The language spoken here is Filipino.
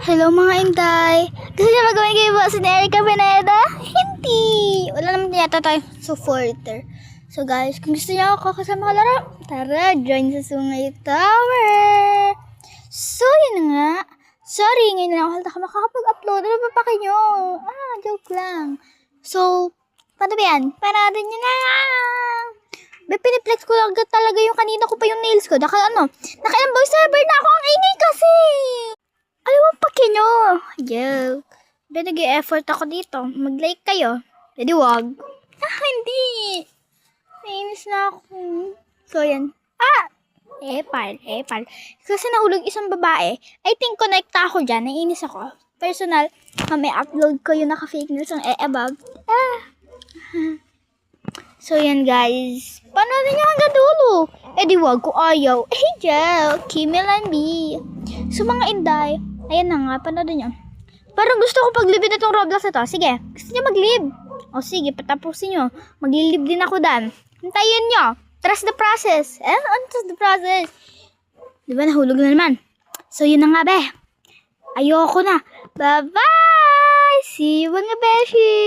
Hello mga inday! Gusto niyo magawin kayo ba si Erica Pineda? Hindi! Wala naman yata tayo supporter. So guys, kung gusto niyo ako kasama kalaro, tara, join sa Sungay Tower! So yun nga. Sorry, ngayon lang ako makakapag-upload. Ano ba pa kayo? Joke lang. So, paano ba yan? Pararin nyo na lang! May piniplex ko lang talaga yung kanina ko pa yung nails ko. Nakailang boy server na ako. Ang ingay kasi! Alam mo pa kinyo. Joke. Nag-e-effort ako dito. Mag-like kayo. Pwede wag. Hindi. Nainis na ako. So, yan. Epal. Kasi nahulog isang babae. I think connecta ako dyan. Nainis ako. Personal, may upload ko yung naka-fake news ang above. So, yan guys. Panoodin nyo hanggang dulo. Di wag ko ayaw. Joke. Kimilan B. So, mga inday, ayan na nga, panoodin nyo. Parang gusto ko pag-live na itong Roblox na to. Sige, gusto nyo mag-live? O sige, patapusin nyo. Mag-live din ako dan. Hintayin nyo. Trust the process. Ano trust the process? Diba nahulog na naman? So yun na nga be. Ayoko na. Bye-bye! See you mga beshi!